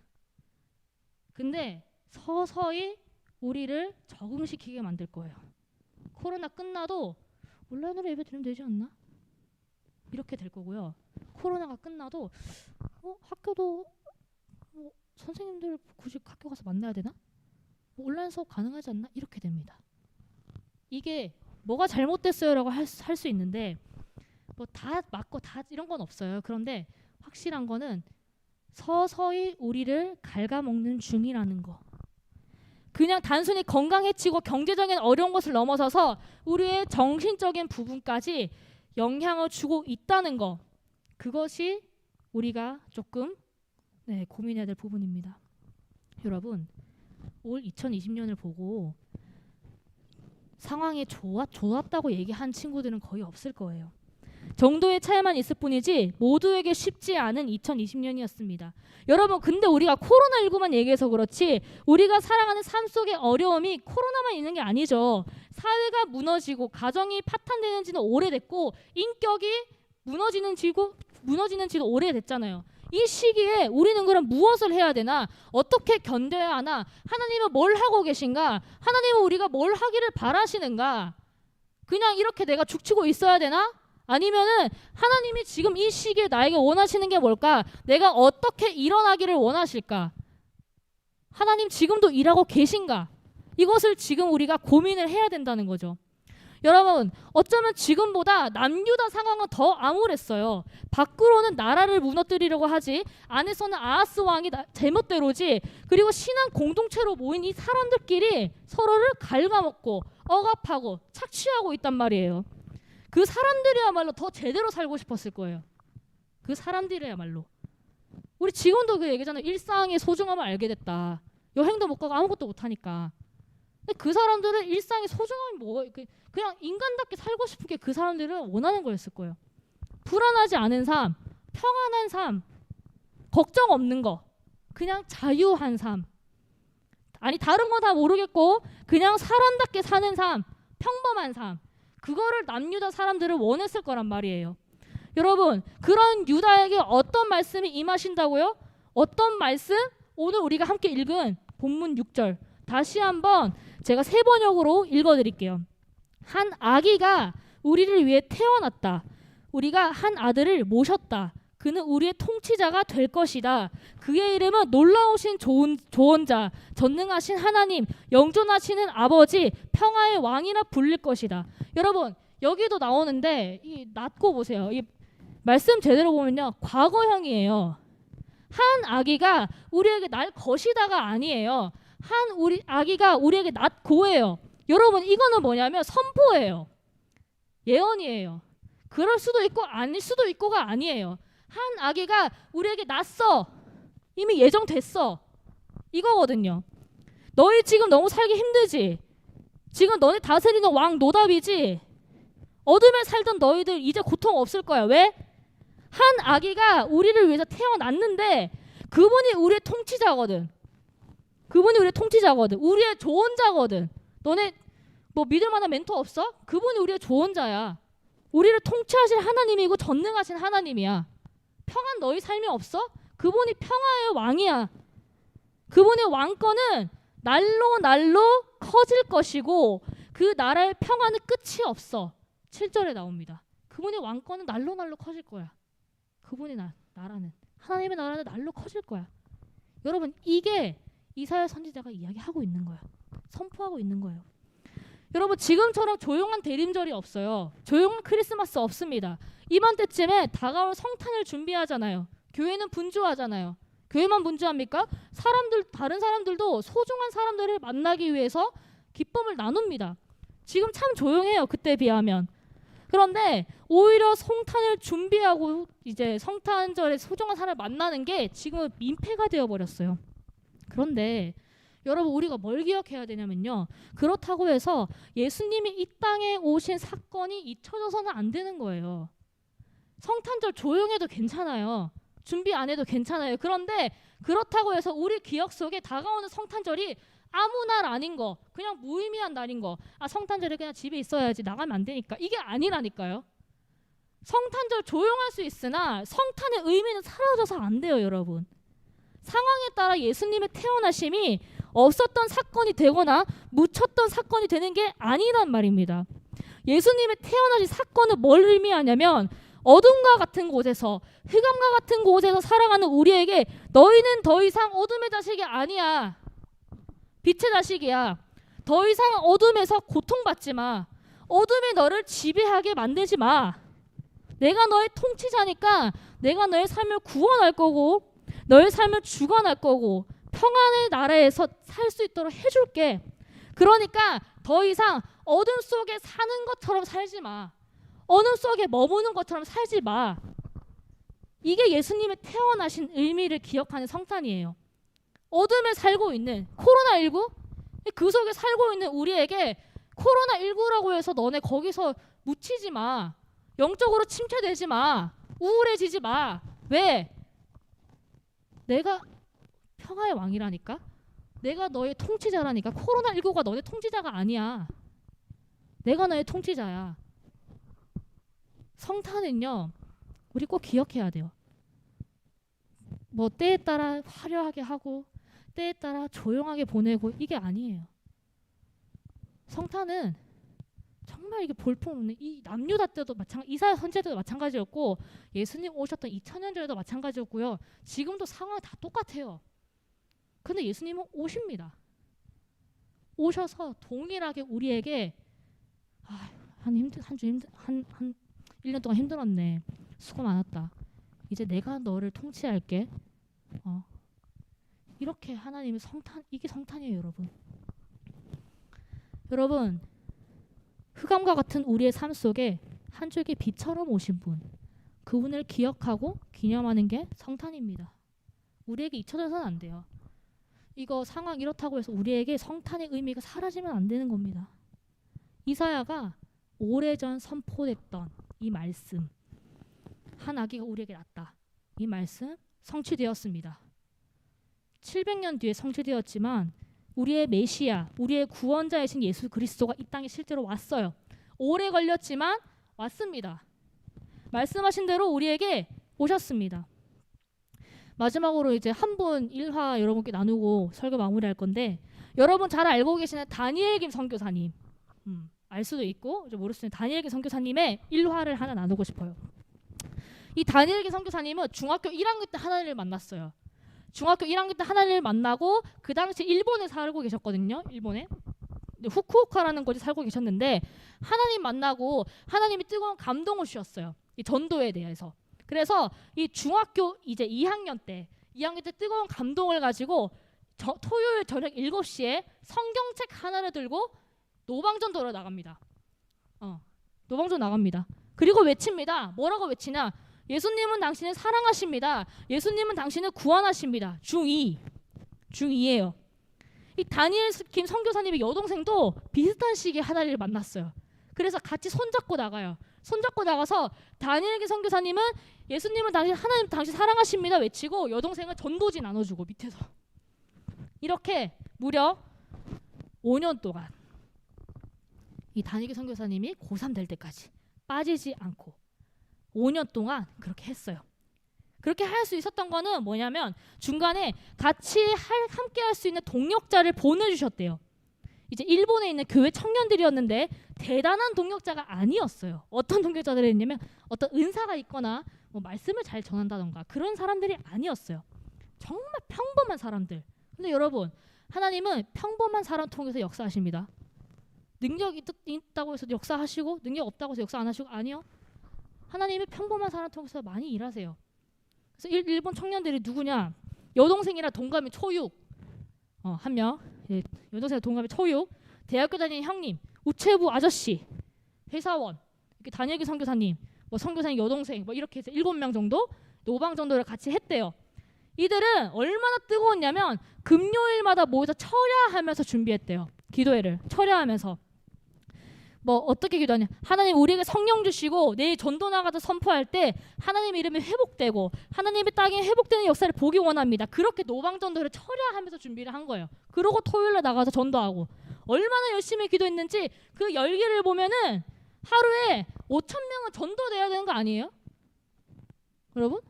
근데 서서히 우리를 적응시키게 만들 거예요. 코로나 끝나도 온라인으로 예배 드리면 되지 않나? 이렇게 될 거고요. 코로나가 끝나도 학교도 선생님들 굳이 학교 가서 만나야 되나? 온라인 수업 가능하지 않나? 이렇게 됩니다. 이게 뭐가 잘못됐어요라고 할 수 있는데 뭐 다 맞고 다 이런 건 없어요. 그런데 확실한 거는 서서히 우리를 갉아먹는 중이라는 거. 그냥 단순히 건강해지고 경제적인 어려운 것을 넘어서서 우리의 정신적인 부분까지 영향을 주고 있다는 거. 그것이 우리가 조금 고민해야 될 부분입니다. 여러분, 올 2020년을 보고 상황이 좋았다고 얘기한 친구들은 거의 없을 거예요. 정도의 차이만 있을 뿐이지 모두에게 쉽지 않은 2020년이었습니다. 여러분, 근데 우리가 코로나19만 얘기해서 그렇지 우리가 살아가는 삶 속의 어려움이 코로나만 있는 게 아니죠. 사회가 무너지고 가정이 파탄되는 지는 오래됐고 인격이 무너지는 지도 오래됐잖아요. 이 시기에 우리는 그럼 무엇을 해야 되나? 어떻게 견뎌야 하나? 하나님은 뭘 하고 계신가? 하나님은 우리가 뭘 하기를 바라시는가? 그냥 이렇게 내가 죽치고 있어야 되나? 아니면은 하나님이 지금 이 시기에 나에게 원하시는 게 뭘까? 내가 어떻게 일어나기를 원하실까? 하나님 지금도 일하고 계신가? 이것을 지금 우리가 고민을 해야 된다는 거죠. 여러분, 어쩌면 지금보다 남유다 상황은 더 암울했어요. 밖으로는 나라를 무너뜨리려고 하지 안에서는 아하스 왕이 제멋대로지. 그리고 신앙 공동체로 모인 이 사람들끼리 서로를 갉아먹고 억압하고 착취하고 있단 말이에요. 그 사람들이야말로 더 제대로 살고 싶었을 거예요. 그 사람들이야말로. 우리 지금도 그 얘기잖아요. 일상의 소중함을 알게 됐다. 여행도 못 가고 아무것도 못 하니까. 근데 그 사람들은 일상의 소중함이 뭐가 그냥 인간답게 살고 싶은 게 그 사람들은 원하는 거였을 거예요. 불안하지 않은 삶, 평안한 삶, 걱정 없는 거, 그냥 자유한 삶. 아니 다른 거 다 모르겠고 그냥 사람답게 사는 삶, 평범한 삶. 그거를 남유다 사람들은 원했을 거란 말이에요. 여러분, 그런 유다에게 어떤 말씀이 임하신다고요? 어떤 말씀? 오늘 우리가 함께 읽은 본문 6절 다시 한번 제가 세 번역으로 읽어드릴게요. 한 아기가 우리를 위해 태어났다. 우리가 한 아들을 모셨다. 그는 우리의 통치자가 될 것이다. 그의 이름은 놀라우신 조언자, 전능하신 하나님, 영존하시는 아버지, 평화의 왕이라 불릴 것이다. 여러분, 여기도 나오는데 이 낫고 보세요. 이 말씀 제대로 보면요, 과거형이에요. 한 아기가 우리에게 날 것이다가 아니에요. 아기가 우리에게 낫고예요. 여러분, 이거는 뭐냐면 선포예요. 예언이에요. 그럴 수도 있고 아닐 수도 있고가 아니에요. 한 아기가 우리에게 낫어. 이미 예정됐어. 이거거든요. 너희 지금 너무 살기 힘들지? 지금 너네 다스리는 왕 노답이지? 어둠에 살던 너희들 이제 고통 없을 거야. 왜? 한 아기가 우리를 위해서 태어났는데 그분이 우리의 통치자거든. 그분이 우리의 통치자거든. 우리의 조언자거든. 너네 뭐 믿을 만한 멘토 없어? 그분이 우리의 조언자야. 우리를 통치하실 하나님이고 전능하신 하나님이야. 평안 너희 삶이 없어? 그분이 평화의 왕이야. 그분의 왕권은 날로 날로 커질 것이고 그 나라의 평안은 끝이 없어. 7절에 나옵니다. 그분의 왕권은 날로 날로 커질 거야. 그분의 나라는, 하나님의 나라는 날로 커질 거야. 여러분, 이게 이사야 선지자가 이야기하고 있는 거야. 선포하고 있는 거예요. 여러분, 지금처럼 조용한 대림절이 없어요. 조용한 크리스마스 없습니다. 이맘때쯤에 다가올 성탄을 준비하잖아요. 교회는 분주하잖아요. 교회만 분주합니까? 다른 사람들도 소중한 사람들을 만나기 위해서 기쁨을 나눕니다. 지금 참 조용해요. 그때에 비하면. 그런데 오히려 성탄을 준비하고 이제 성탄절에 소중한 사람을 만나는 게 지금은 민폐가 되어버렸어요. 그런데 여러분, 우리가 뭘 기억해야 되냐면요, 그렇다고 해서 예수님이 이 땅에 오신 사건이 잊혀져서는 안 되는 거예요. 성탄절 조용해도 괜찮아요. 준비 안 해도 괜찮아요. 그런데 그렇다고 해서 우리 기억 속에 다가오는 성탄절이 아무 날 아닌 거, 그냥 무의미한 날인 거, 성탄절에 그냥 집에 있어야지, 나가면 안 되니까, 이게 아니라니까요. 성탄절 조용할 수 있으나 성탄의 의미는 사라져서 안 돼요. 여러분, 상황에 따라 예수님의 태어나심이 없었던 사건이 되거나 묻혔던 사건이 되는 게 아니란 말입니다. 예수님의 태어나신 사건은 뭘 의미하냐면 어둠과 같은 곳에서, 흑암과 같은 곳에서 살아가는 우리에게 너희는 더 이상 어둠의 자식이 아니야. 빛의 자식이야. 더 이상 어둠에서 고통받지 마. 어둠이 너를 지배하게 만들지 마. 내가 너의 통치자니까 내가 너의 삶을 구원할 거고 너의 삶을 주관할 거고 평안의 나라에서 살 수 있도록 해줄게. 그러니까 더 이상 어둠 속에 사는 것처럼 살지 마. 어둠 속에 머무는 것처럼 살지 마. 이게 예수님의 태어나신 의미를 기억하는 성탄이에요. 어둠에 살고 있는 코로나19, 그 속에 살고 있는 우리에게 코로나19라고 해서 너네 거기서 묻히지 마. 영적으로 침체되지 마. 우울해지지 마. 왜? 내가 평화의 왕이라니까. 내가 너의 통치자라니까. 코로나19가 너의 통치자가 아니야. 내가 너의 통치자야. 성탄은요, 우리 꼭 기억해야 돼요. 뭐 때에 따라 화려하게 하고 때에 따라 조용하게 보내고 이게 아니에요. 성탄은 정말 이게 볼품없는, 이 남유다 때도 마찬가지, 이사야 선지자 때도 마찬가지였고 예수님 오셨던 2000년 전에도 마찬가지였고요. 지금도 상황 다 똑같아요. 근데 예수님은 오십니다. 오셔서 동일하게 우리에게 한 1년 동안 힘들었네. 수고 많았다. 이제 내가 너를 통치할게. 이렇게 하나님의 성탄, 이게 성탄이에요, 여러분. 여러분, 흑암과 같은 우리의 삶 속에 한 줄기 빛처럼 오신 분, 그분을 기억하고 기념하는 게 성탄입니다. 우리에게 잊혀져서는 안 돼요. 이거 상황 이렇다고 해서 우리에게 성탄의 의미가 사라지면 안 되는 겁니다. 이사야가 오래전 선포됐던 이 말씀, 한 아기가 우리에게 낳았다. 이 말씀 성취되었습니다. 700년 뒤에 성취되었지만 우리의 메시아, 우리의 구원자이신 예수 그리스도가 이 땅에 실제로 왔어요. 오래 걸렸지만 왔습니다. 말씀하신 대로 우리에게 오셨습니다. 마지막으로 이제 한 분 일화 여러분께 나누고 설교 마무리할 건데, 여러분 잘 알고 계시는 다니엘 김 선교사님, 알 수도 있고 모를 수도 있는 다니엘 김 선교사님의 일화를 하나 나누고 싶어요. 이 다니엘 김 선교사님은 중학교 1학년 때 하나님을 만났어요. 중학교 1학년 때 하나님을 만나고 그 당시 일본에 살고 계셨거든요. 일본에. 후쿠오카라는 곳에 살고 계셨는데 하나님 만나고 하나님이 뜨거운 감동을 주셨어요. 이 전도에 대해서. 그래서 이 중학교 이제 2학년 때 뜨거운 감동을 가지고 토요일 저녁 7시에 성경책 하나를 들고 노방전도로 나갑니다. 노방전 나갑니다. 그리고 외칩니다. 뭐라고 외치냐? 예수님은 당신을 사랑하십니다. 예수님은 당신을 구원하십니다. 중2예요. 이 다니엘 김 선교사님의 여동생도 비슷한 시기에 하나님을 만났어요. 그래서 같이 손잡고 나가요. 손잡고 나가서 다니엘 김 선교사님은 예수님은 하나님 당신 사랑하십니다 외치고 여동생은 전도지 나눠주고 밑에서 이렇게 무려 5년 동안 이 다니엘 김 선교사님이 고3 될 때까지 빠지지 않고 5년 동안 그렇게 했어요. 그렇게 할 수 있었던 거는 뭐냐면 중간에 같이 함께 할 수 있는 동역자를 보내주셨대요. 이제 일본에 있는 교회 청년들이었는데 대단한 동역자가 아니었어요. 어떤 동역자들이 있냐면 어떤 은사가 있거나 뭐 말씀을 잘 전한다던가 그런 사람들이 아니었어요. 정말 평범한 사람들. 근데 여러분, 하나님은 평범한 사람 통해서 역사하십니다. 능력이 있다고 해서 역사하시고 능력 없다고 해서 역사 안 하시고 아니요. 하나님이 평범한 사람 통해서 많이 일하세요. 그래서 일본 청년들이 누구냐? 여동생이랑 동갑인 초6 한 명, 여동생이랑 동갑인 초6, 대학교 다니는 형님, 우체부 아저씨, 회사원, 이렇게 다니엘 김 선교사님, 뭐 선교사님 여동생, 뭐 이렇게 해서 7명 정도 노방 전도를 같이 했대요. 이들은 얼마나 뜨거웠냐면 금요일마다 모여서 철야하면서 준비했대요. 기도회를 철야하면서. 뭐 어떻게 기도하냐? 하나님 우리에게 성령 주시고 내일 전도 나가서 선포할 때 하나님 이름이 회복되고 하나님의 땅에 회복되는 역사를 보기 원합니다. 그렇게 노방 전도를 철야하면서 준비를 한 거예요. 그러고 토요일에 나가서 전도하고 얼마나 열심히 기도했는지 그 열기를 보면은 하루에 5,000명은 전도돼야 되는 거 아니에요? 여러분?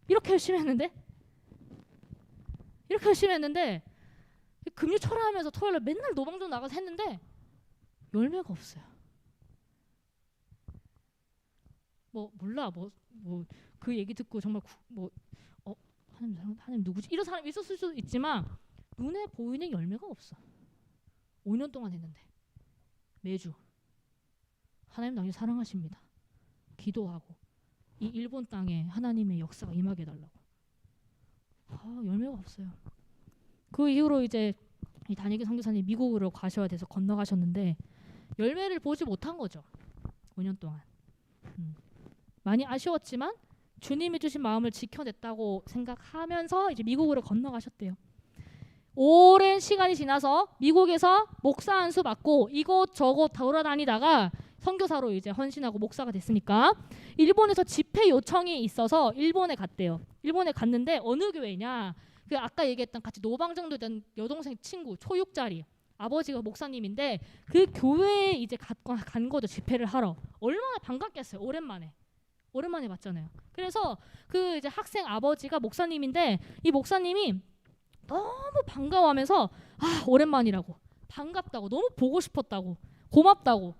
이렇게 열심히 했는데 금요 철야하면서 토요일에 맨날 노방 전도 나가서 했는데 열매가 없어요. 몰라 그 얘기 듣고 정말 하나님 누구지? 이런 사람이 있었을 수도 있지만 눈에 보이는 열매가 없어. 5년 동안 했는데 매주 하나님 당신 사랑하십니다. 기도하고 이 일본 땅에 하나님의 역사가 임하게 해달라고. 열매가 없어요. 그 이후로 이제 이 다니엘 김 선교사님 미국으로 가셔야 돼서 건너가셨는데 열매를 보지 못한 거죠. 5년 동안. 많이 아쉬웠지만 주님이 주신 마음을 지켜냈다고 생각하면서 이제 미국으로 건너가셨대요. 오랜 시간이 지나서 미국에서 목사 안수 받고 이곳저곳 돌아다니다가 선교사로 이제 헌신하고 목사가 됐으니까 일본에서 집회 요청이 있어서 일본에 갔대요. 일본에 갔는데 어느 교회냐? 그 아까 얘기했던 같이 노방정도 된 여동생 친구 초육자리 아버지가 목사님인데 그 교회에 이제 간 거죠. 집회를 하러. 얼마나 반갑겠어요. 오랜만에 봤잖아요. 그래서 그 이제 학생 아버지가 목사님인데 이 목사님이 너무 반가워하면서 오랜만이라고 반갑다고 너무 보고 싶었다고 고맙다고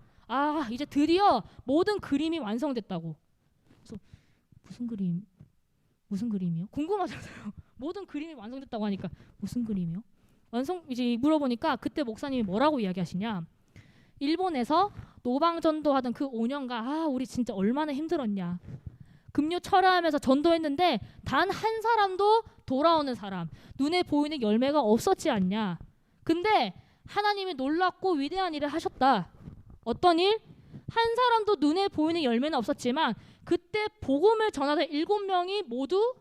이제 드디어 모든 그림이 완성됐다고. 그래서 무슨 그림이요? 궁금하잖아요. 모든 그림이 완성됐다고 하니까 무슨 그림이요? 이제 물어보니까 그때 목사님이 뭐라고 이야기하시냐? 일본에서 노방전도하던 그 5년간 우리 진짜 얼마나 힘들었냐. 급료 철회하면서 전도했는데 단 한 사람도 돌아오는 사람, 눈에 보이는 열매가 없었지 않냐. 근데 하나님이 놀랍고 위대한 일을 하셨다. 어떤 일? 한 사람도 눈에 보이는 열매는 없었지만 그때 복음을 전하던 7명이 모두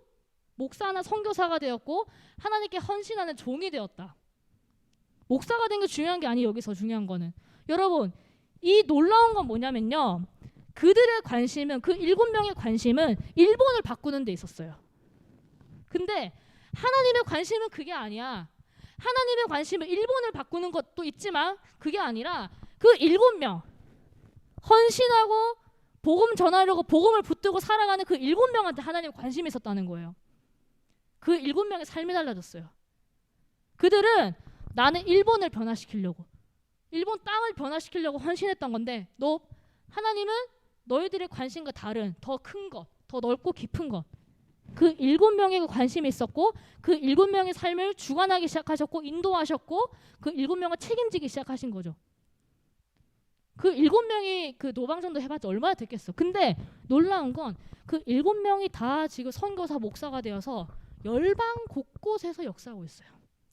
목사나 선교사가 되었고 하나님께 헌신하는 종이 되었다. 목사가 된 게 중요한 게 아니에요. 여기서 중요한 거는 여러분 이 놀라운 건 뭐냐면요. 그들의 관심은 그 7명의 관심은 일본을 바꾸는 데 있었어요. 근데 하나님의 관심은 그게 아니야. 하나님의 관심은 일본을 바꾸는 것도 있지만 그게 아니라 그 7명 헌신하고 복음 전하려고 복음을 붙들고 살아가는 그 7명한테 하나님 관심이 있었다는 거예요. 그 7명의 삶이 달라졌어요. 그들은 나는 일본을 변화시키려고 일본 땅을 변화시키려고 헌신했던 건데 하나님은 너희들의 관심과 다른 더 큰 것, 더 넓고 깊은 것 그 7명의 관심이 있었고 그 7명의 삶을 주관하기 시작하셨고 인도하셨고 그 7명을 책임지기 시작하신 거죠. 그 7명이 그 노방전도 해봤자 얼마나 됐겠어. 근데 놀라운 건 그 7명이 다 지금 선교사 목사가 되어서 열방 곳곳에서 역사하고 있어요.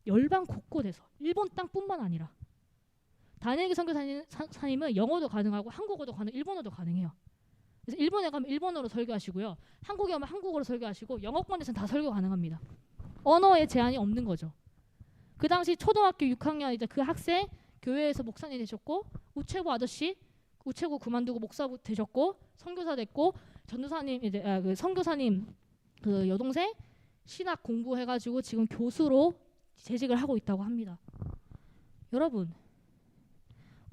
열방 곳곳에서 일본 땅뿐만 아니라 다니엘기 선교사님은 영어도 가능하고 한국어도 가능하고 일본어도 가능해요. 그래서 일본에 가면 일본어로 설교하시고요. 한국에 오면 한국어로 설교하시고 영어권에서는 다 설교 가능합니다. 언어에 제한이 없는 거죠. 그 당시 초등학교 6학년 이제 그 학생 교회에서 목사님 되셨고 우체국 아저씨 우체국 그만두고 목사 되셨고 선교사 됐고 전도사님 이제 그 선교사님 그 여동생 신학 공부해가지고 지금 교수로 재직을 하고 있다고 합니다. 여러분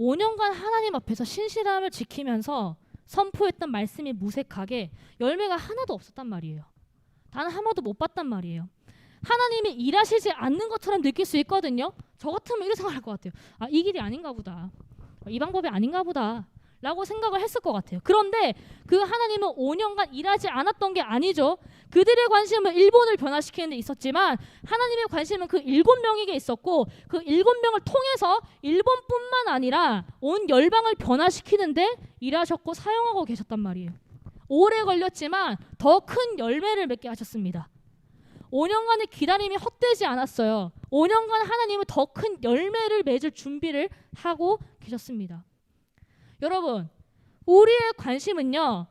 5년간 하나님 앞에서 신실함을 지키면서 선포했던 말씀이 무색하게 열매가 하나도 없었단 말이에요. 단 하나도 못 봤단 말이에요. 하나님이 일하시지 않는 것처럼 느낄 수 있거든요. 저 같으면 이렇게 생각할 것 같아요. 이 길이 아닌가 보다. 이 방법이 아닌가 보다. 라고 생각을 했을 것 같아요. 그런데 그 하나님은 5년간 일하지 않았던 게 아니죠. 그들의 관심은 일본을 변화시키는 데 있었지만 하나님의 관심은 그 7명에게 있었고 그 7명을 통해서 일본뿐만 아니라 온 열방을 변화시키는데 일하셨고 사용하고 계셨단 말이에요. 오래 걸렸지만 더 큰 열매를 맺게 하셨습니다. 5년간의 기다림이 헛되지 않았어요. 5년간 하나님은 더 큰 열매를 맺을 준비를 하고 계셨습니다. 여러분, 우리의 관심은요,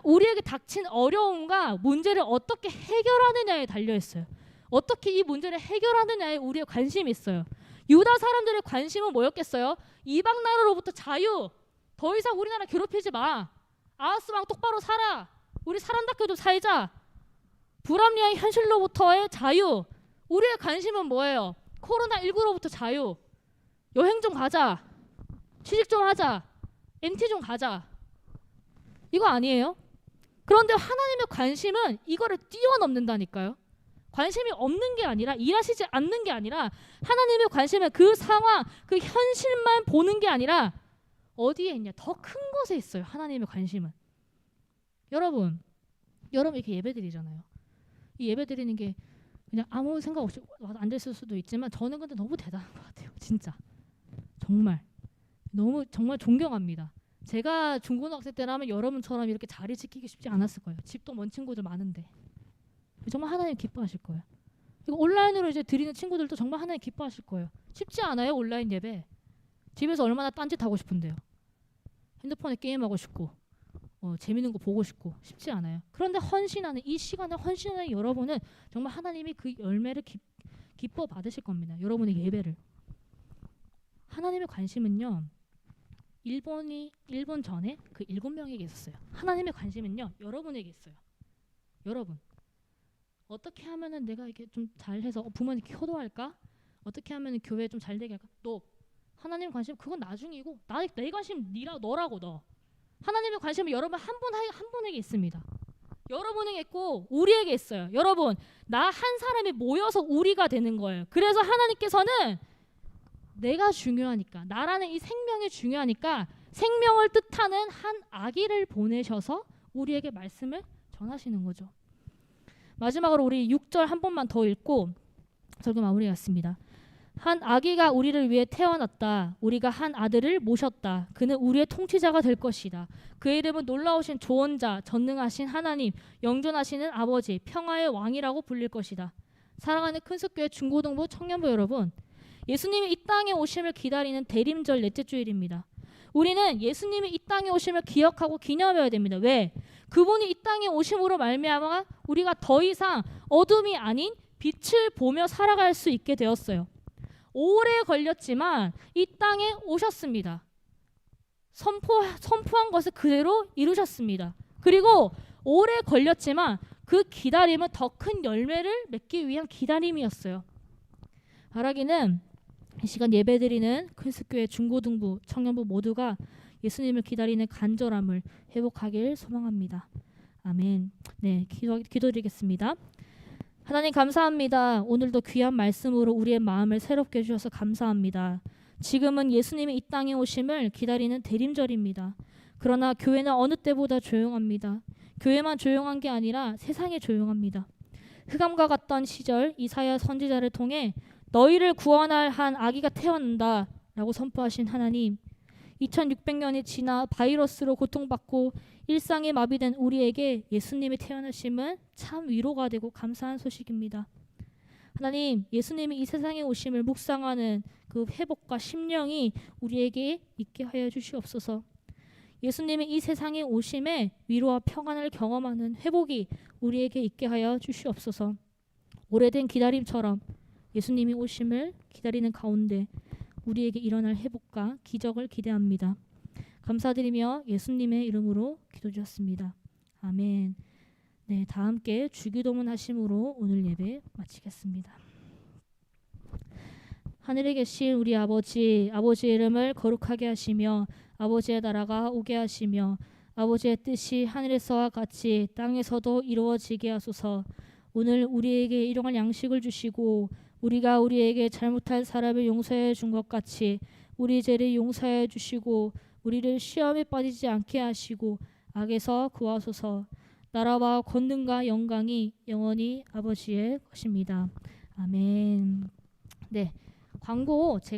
우리에게 닥친 어려움과 문제를 어떻게 해결하느냐에 달려있어요. 어떻게 이 문제를 해결하느냐에 우리의 관심이 있어요. 유다 사람들의 관심은 뭐였겠어요? 이방 나라로부터 자유. 더 이상 우리나라 괴롭히지 마. 아하스 왕 똑바로 살아. 우리 사람답게 좀 살자. 불합리한 현실로부터의 자유. 우리의 관심은 뭐예요? 코로나19로부터 자유. 여행 좀 가자. 취직 좀 하자. MT 좀 가자. 이거 아니에요? 그런데 하나님의 관심은 이거를 뛰어넘는다니까요. 관심이 없는 게 아니라 일하시지 않는 게 아니라 하나님의 관심은 그 상황, 그 현실만 보는 게 아니라 어디에 있냐? 더 큰 것에 있어요. 하나님의 관심은. 여러분 이렇게 예배드리잖아요. 이 예배드리는 게 그냥 아무 생각 없이 와서 앉아있을 수도 있지만 저는 근데 너무 대단한 것 같아요. 진짜. 정말 존경합니다. 제가 중고등학생 때라면 여러분처럼 이렇게 자리 지키기 쉽지 않았을 거예요. 집도 먼 친구들 많은데 정말 하나님 기뻐하실 거예요. 이거 온라인으로 이제 드리는 친구들도 정말 하나님 기뻐하실 거예요. 쉽지 않아요. 온라인 예배. 집에서 얼마나 딴짓하고 싶은데요. 핸드폰에 게임하고 싶고 재밌는 거 보고 싶고 쉽지 않아요. 그런데 헌신하는 이 시간에 헌신하는 여러분은 정말 하나님이 그 열매를 기뻐 받으실 겁니다. 여러분의 예배를. 하나님의 관심은요. 일본 전에 그 7명에게 있었어요. 하나님의 관심은요, 여러분에게 있어요. 여러분. 어떻게 하면은 내가 이렇게 좀 잘해서 부모님 효도할까? 어떻게 하면은 교회 좀 잘 되게 할까? 너 하나님 관심 그건 나중이고 내 관심 너라고 너. 하나님의 관심은 여러분 한 분에게 있습니다. 여러분에게 있고 우리에게 있어요. 여러분 나 한 사람이 모여서 우리가 되는 거예요. 그래서 하나님께서는 내가 중요하니까 나라는 이 생명이 중요하니까 생명을 뜻하는 한 아기를 보내셔서 우리에게 말씀을 전하시는 거죠. 마지막으로 우리 6절 한 번만 더 읽고 설교 마무리하겠습니다. 한 아기가 우리를 위해 태어났다. 우리가 한 아들을 모셨다. 그는 우리의 통치자가 될 것이다. 그의 이름은 놀라우신 조언자, 전능하신 하나님, 영존하시는 아버지, 평화의 왕이라고 불릴 것이다. 사랑하는 큰숙교회 중고등부 청년부 여러분, 예수님이 이 땅에 오심을 기다리는 대림절 넷째 주일입니다. 우리는 예수님이 이 땅에 오심을 기억하고 기념해야 됩니다. 왜? 그분이 이 땅에 오심으로 말미암아 우리가 더 이상 어둠이 아닌 빛을 보며 살아갈 수 있게 되었어요. 오래 걸렸지만 이 땅에 오셨습니다. 선포한 것을 그대로 이루셨습니다. 그리고 오래 걸렸지만 그 기다림은 더 큰 열매를 맺기 위한 기다림이었어요. 바라기는 이 시간 예배드리는 큰숙교회 중고등부 청년부 모두가 예수님을 기다리는 간절함을 회복하길 소망합니다. 아멘. 네, 기도드리겠습니다. 하나님 감사합니다. 오늘도 귀한 말씀으로 우리의 마음을 새롭게 해주셔서 감사합니다. 지금은 예수님이 이 땅에 오심을 기다리는 대림절입니다. 그러나 교회는 어느 때보다 조용합니다. 교회만 조용한 게 아니라 세상이 조용합니다. 흑암과 같던 시절 이사야 선지자를 통해 너희를 구원할 한 아기가 태어난다 라고 선포하신 하나님, 2600년이 지나 바이러스로 고통받고 일상이 마비된 우리에게 예수님이 태어나심은 참 위로가 되고 감사한 소식입니다. 하나님, 예수님이 이 세상에 오심을 묵상하는 그 회복과 심령이 우리에게 있게 하여 주시옵소서. 예수님이 이 세상에 오심에 위로와 평안을 경험하는 회복이 우리에게 있게 하여 주시옵소서. 오래된 기다림처럼 예수님이 오심을 기다리는 가운데 우리에게 일어날 회복과 기적을 기대합니다. 감사드리며 예수님의 이름으로 기도드렸습니다. 아멘. 네, 다 함께 주기도문 하심으로 오늘 예배 마치겠습니다. 하늘에 계신 우리 아버지의 이름을 거룩하게 하시며 아버지의 나라가 오게 하시며 아버지의 뜻이 하늘에서와 같이 땅에서도 이루어지게 하소서. 오늘 우리에게 일용할 양식을 주시고 우리가 우리에게 잘못한 사람을 용서해 준 것 같이 우리 죄를 용서해 주시고 우리를 시험에 빠지지 않게 하시고 악에서 구하소서. 나라와 권능과 영광이 영원히 아버지의 것입니다. 아멘. 네, 광고 제가